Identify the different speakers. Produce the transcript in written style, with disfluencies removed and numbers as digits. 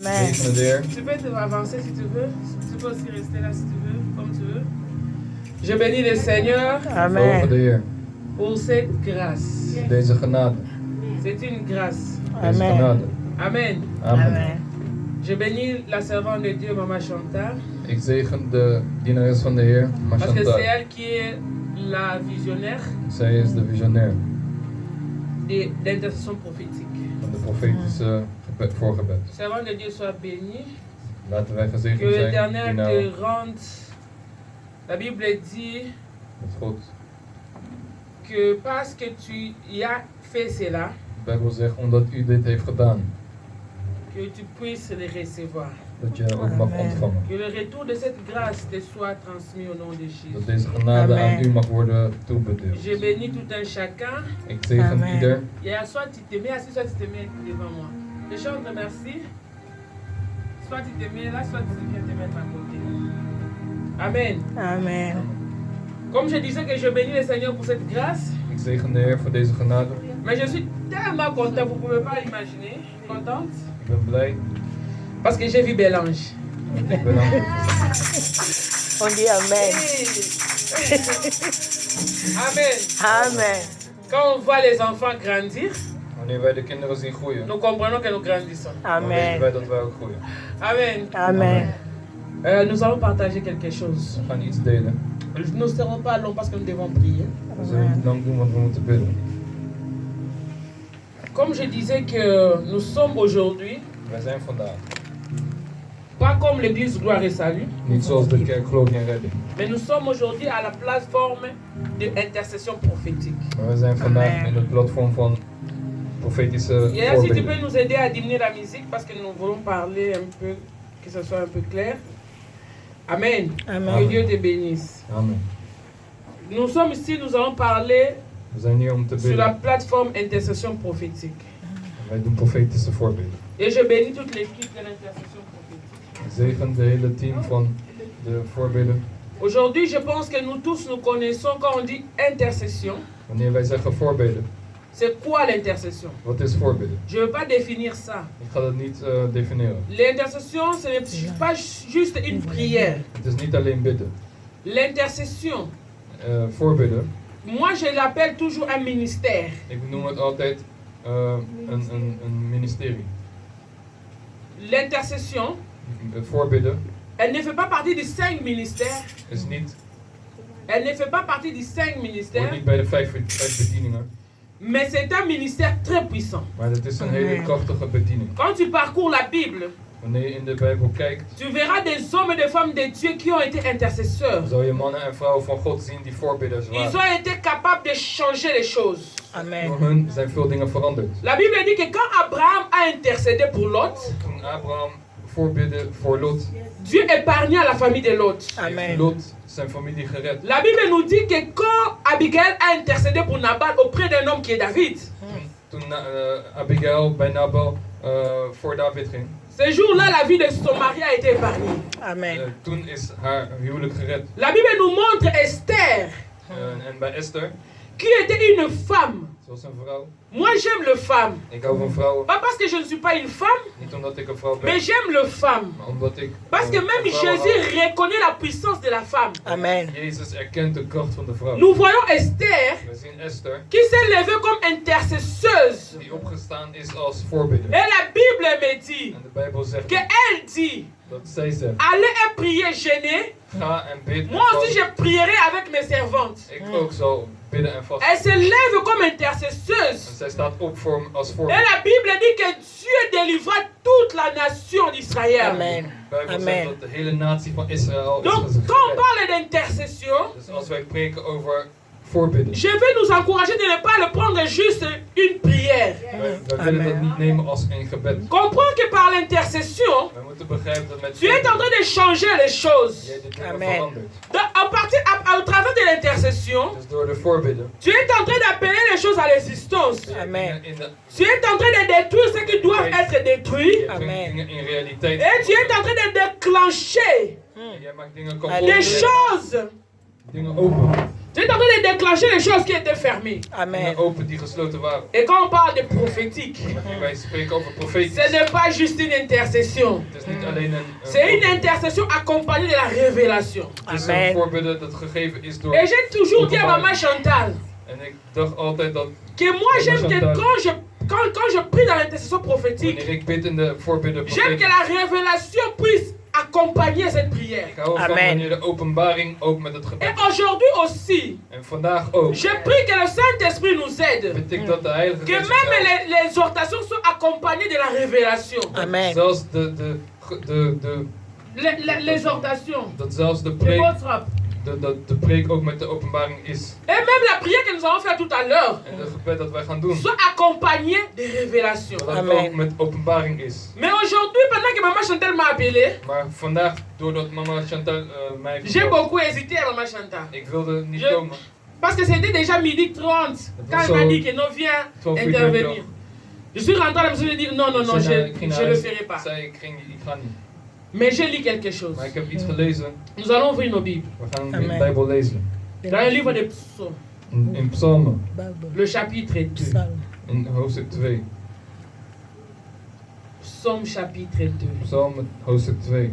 Speaker 1: Amen.
Speaker 2: Tu peux te avancer si tu veux. Tu peux aussi rester là si tu veux, comme tu veux. Je bénis le Seigneur
Speaker 1: Amen.
Speaker 2: pour cette grâce.
Speaker 1: Deze genade.
Speaker 2: C'est une grâce.
Speaker 1: Deze
Speaker 2: Amen.
Speaker 1: genade.
Speaker 2: Amen.
Speaker 1: Amen.
Speaker 2: Je bénis la servante de Dieu, Maman Chantal.
Speaker 1: Ik zegen de dienares van de Heer, Mama
Speaker 2: Parce que
Speaker 1: Chantal.
Speaker 2: c'est elle qui est la visionnaire
Speaker 1: Zij is de visionair
Speaker 2: d'intercession prophétique.
Speaker 1: van de profetische voorgebed.
Speaker 2: Servante de Dieu soit bénie.
Speaker 1: Laten wij
Speaker 2: Que
Speaker 1: gezegend zijn.
Speaker 2: l'Éternel
Speaker 1: Nou,
Speaker 2: te rende. La Bible dit
Speaker 1: met God.
Speaker 2: que parce que tu y as fait cela,
Speaker 1: De Bijbel zegt, omdat u dit heeft gedaan,
Speaker 2: que tu puisses les recevoir.
Speaker 1: dat je ook mag ontvangen.
Speaker 2: Que le retour de cette grâce te soit transmis au nom de
Speaker 1: Dat
Speaker 2: Jésus.
Speaker 1: deze genade
Speaker 3: Amen.
Speaker 1: aan u mag worden toebedeeld.
Speaker 2: Je bénis tout un chacun.
Speaker 1: Ik zegen
Speaker 3: Amen.
Speaker 1: ieder.
Speaker 2: Et soit tu te mets assis, soit tu te mets devant moi. Je chante merci. Soit tu te mets là, soit tu viens te mettre à côté. Amen.
Speaker 3: Amen.
Speaker 2: Comme je disais que je bénis le Seigneur pour cette grâce,
Speaker 1: Ik zegen de Heer voor deze genade.
Speaker 2: mais je suis tellement content, vous ne pouvez pas imaginer. Contente.
Speaker 1: Ik ben blij.
Speaker 2: Parce que j'ai vu Bélange.
Speaker 1: Want ik ben aan
Speaker 3: On dit Amen.
Speaker 2: Amen.
Speaker 3: Amen.
Speaker 2: Quand on voit les enfants grandir,
Speaker 1: Wanneer wij de kinderen zien groeien,
Speaker 2: nous comprenons que nous grandissons.
Speaker 1: dan weten
Speaker 3: Amen.
Speaker 1: wij dat wij ook groeien.
Speaker 2: Amen.
Speaker 3: Amen.
Speaker 2: Nous allons partager quelque chose.
Speaker 1: We gaan iets delen.
Speaker 2: Nous ne serons pas longs parce que nous devons prier.
Speaker 1: We zullen het niet lang doen, want we moeten bidden.
Speaker 2: Comme je disais que nous sommes aujourd'hui,
Speaker 1: Wij zijn vandaag
Speaker 2: pas comme l'église Gloire et Salut,
Speaker 1: niet zoals de kerk Glorie en Redding,
Speaker 2: mais nous sommes aujourd'hui à la plateforme de intercession prophétique.
Speaker 1: maar we zijn vandaag
Speaker 3: Amen.
Speaker 1: in het platform van profetische
Speaker 2: Et là, si tu peux
Speaker 1: voorbeelden.
Speaker 2: nous aider à diminuer la musique parce que nous voulons parler un peu, que ce soit un peu clair. Amen.
Speaker 3: Amen.
Speaker 2: Que Dieu te bénisse.
Speaker 1: Amen.
Speaker 2: Nous sommes ici, nous allons parler
Speaker 1: We zijn hier om te
Speaker 2: sur la
Speaker 1: bidden.
Speaker 2: plateforme intercession prophétique.
Speaker 1: En wij doen profetische voorbeelden.
Speaker 2: Et je bénis toute l'équipe de l'intercession prophétique.
Speaker 1: Ik zegen het hele team van de voorbeelden.
Speaker 2: Aujourd'hui, je pense que nous tous nous connaissons quand on dit intercession.
Speaker 1: Wanneer wij zeggen voorbeelden,
Speaker 2: C'est quoi l'intercession?
Speaker 1: wat is voorbeelden?
Speaker 2: Je ne veux pas définir ça.
Speaker 1: Ik ga dat niet definiëren.
Speaker 2: L'intercession, ce n'est pas juste une prière.
Speaker 1: Het is niet alleen bidden.
Speaker 2: L'intercession,
Speaker 1: Voorbeelden,
Speaker 2: moi je l'appelle toujours un ministère.
Speaker 1: ik noem het altijd een ministerie.
Speaker 2: L'intercession,
Speaker 1: Voorbidden
Speaker 2: elle ne fait pas partie des 5 ministères.
Speaker 1: is niet,
Speaker 2: Elle ne fait pas partie des 5
Speaker 1: hoort
Speaker 2: ministères.
Speaker 1: niet bij de vijf bedieningen,
Speaker 2: Mais c'est un ministère très puissant.
Speaker 1: maar het is een hele krachtige bediening.
Speaker 2: Quand tu parcours la Bible,
Speaker 1: Wanneer je in de Bijbel kijkt,
Speaker 2: tu verras des hommes et des femmes de Dieu qui ont été intercesseurs.
Speaker 1: dan zal je mannen en vrouwen van God zien die voorbidders
Speaker 2: Ils
Speaker 1: waren.
Speaker 2: ont été capables de changer les choses.
Speaker 3: Amen.
Speaker 1: Door hun zijn veel dingen veranderd.
Speaker 2: La Bible dit que quand Abraham a intercédé pour Lot,
Speaker 1: Toen Abraham voorbidde voor Lot,
Speaker 2: Dieu épargna la famille de Lot.
Speaker 1: heeft
Speaker 3: Amen.
Speaker 1: Lot zijn familie gered.
Speaker 2: La Bible nous dit que quand Abigail a intercédé pour Nabal auprès d'un homme qui est David,
Speaker 1: Toen Abigail bij Nabal voor David ging,
Speaker 2: ce jour-là, la vie de son mari a été épargnée.
Speaker 3: Amen.
Speaker 1: toen is haar huwelijk gered.
Speaker 2: La Bible nous montre Esther,
Speaker 1: En bij Esther,
Speaker 2: qui était une femme.
Speaker 1: zoals een vrouw,
Speaker 2: Moi, j'aime les femmes.
Speaker 1: ik hou van vrouwen,
Speaker 2: Pas parce que je ne suis pas une femme,
Speaker 1: niet omdat ik een vrouw ben,
Speaker 2: mais j'aime les femmes.
Speaker 1: maar omdat ik
Speaker 2: Parce que même
Speaker 1: van vrouwen
Speaker 2: Jésus reconnaît la puissance de la femme.
Speaker 3: Amen.
Speaker 1: hou. Jezus erkent de kracht van de vrouw.
Speaker 2: Nous voyons Esther,
Speaker 1: We zien Esther,
Speaker 2: qui s'est levée comme intercesseuse.
Speaker 1: die opgestaan is als voorbidder.
Speaker 2: Et la Bible me dit
Speaker 1: En de Bijbel zegt
Speaker 2: qu'elle dit,
Speaker 1: dat zij zegt,
Speaker 2: allez et priez, gênez.
Speaker 1: ga en bid en
Speaker 2: Moi aussi,
Speaker 1: vast.
Speaker 2: je prierai avec mes servantes.
Speaker 1: Ik ook zal bidden en vast.
Speaker 2: Elle se lève comme
Speaker 1: En
Speaker 2: intercesseuse.
Speaker 1: zij staat op als
Speaker 2: Et
Speaker 1: voorbidder.
Speaker 2: la Bible dit que Dieu délivra toute la nation d'Israël.
Speaker 3: Amen.
Speaker 1: De Bijbel
Speaker 3: Amen.
Speaker 1: zegt dat de hele natie van Israël is
Speaker 2: Donc,
Speaker 1: gered.
Speaker 2: quand on parle d'intercession,
Speaker 1: Dus als wij spreken over voorbidden,
Speaker 2: je veux nous encourager de ne pas le prendre juste une prière.
Speaker 1: wij willen dat niet nemen als een gebed.
Speaker 2: Comprends que par l'intercession,
Speaker 1: We moeten begrijpen dat met
Speaker 2: tu es en train de changer les choses.
Speaker 1: jij de dingen
Speaker 3: Amen.
Speaker 1: verandert.
Speaker 2: Au travers de l'intercession,
Speaker 1: Dus door de voorbidden,
Speaker 2: tu es en train d'appeler les choses à l'existence.
Speaker 3: Amen.
Speaker 1: in de,
Speaker 2: Tu es en train de détruire ce qui doit être détruit.
Speaker 1: jij brengt
Speaker 3: Amen.
Speaker 1: dingen in realiteit.
Speaker 2: Et tu es en train de déclencher
Speaker 1: En jij maakt dingen
Speaker 3: Alléluia.
Speaker 1: kapot.
Speaker 2: des choses
Speaker 1: Dingen open.
Speaker 2: J'étais en train de déclencher les choses qui étaient fermées.
Speaker 3: Amen.
Speaker 1: Dingen open die gesloten waren.
Speaker 2: Et quand on parle de prophétique,
Speaker 1: En wij spreken over profetisch.
Speaker 2: ce n'est pas juste une intercession.
Speaker 1: Het is niet alleen een
Speaker 2: C'est une intercession accompagnée de la révélation.
Speaker 1: het is
Speaker 3: Amen.
Speaker 1: een voorbeeld dat gegeven is door.
Speaker 2: Et j'ai toujours dit à maman Chantal
Speaker 1: En ik dacht altijd dat
Speaker 2: que moi j'aime que quand je prie dans l'intercession prophétique,
Speaker 1: wanneer ik bid in de voorbeelden
Speaker 2: j'aime que
Speaker 1: profetisch,
Speaker 2: la révélation puisse accompagner cette prière.
Speaker 1: ik hou ervan
Speaker 3: Amen.
Speaker 1: wanneer de openbaring ook met het
Speaker 2: Et
Speaker 1: gebed.
Speaker 2: aujourd'hui aussi,
Speaker 1: En vandaag ook.
Speaker 2: je prie que le Saint-Esprit nous aide.
Speaker 1: Bid ik dat de Heilige
Speaker 2: Que
Speaker 1: Geest
Speaker 2: même
Speaker 1: ons helpt.
Speaker 2: les exhortations soient accompagnées de la révélation.
Speaker 3: Amen.
Speaker 1: Zelfs
Speaker 2: L'exhortation.
Speaker 1: dat zelfs de
Speaker 2: Le
Speaker 1: preek,
Speaker 2: boodschap.
Speaker 1: dat de preek ook met de openbaring is.
Speaker 2: Et même la prière que nous avons faite tout à l'heure
Speaker 1: En het gebed dat wij gaan doen,
Speaker 2: soit accompagnée de révélations.
Speaker 1: dat het
Speaker 3: Amen.
Speaker 1: ook met openbaring is.
Speaker 2: Mais aujourd'hui, pendant que maman Chantal m'a appelé,
Speaker 1: Maar vandaag, doordat mama Chantal mij heeft
Speaker 2: j'ai
Speaker 1: gebeld,
Speaker 2: beaucoup hésité à maman Chantal.
Speaker 1: ik wilde niet
Speaker 2: Je-
Speaker 1: komen.
Speaker 2: Parce que c'était déjà midi 30 quand elle m'a dit que non, viens
Speaker 1: 12 uur
Speaker 2: intervenir.
Speaker 1: toch.
Speaker 2: Je suis rentré à la maison et j'ai dit non, non, non,
Speaker 1: Ik ging naar
Speaker 2: je ne le
Speaker 1: huis.
Speaker 2: ferai pas.
Speaker 1: Ik zei, ik ga niet.
Speaker 2: Mais j'ai lu quelque chose.
Speaker 1: Maar ik heb iets gelezen.
Speaker 2: Nous allons ouvrir nos Bibles.
Speaker 1: We gaan de
Speaker 3: Amen.
Speaker 1: Bijbel lezen.
Speaker 2: Dans le livre des psaumes,
Speaker 1: In Psalmen,
Speaker 3: Bible.
Speaker 2: le chapitre 2.
Speaker 3: Psalm.
Speaker 1: in hoofdstuk 2.
Speaker 2: Psaume chapitre 2.
Speaker 1: Psalmen, hoofdstuk 2.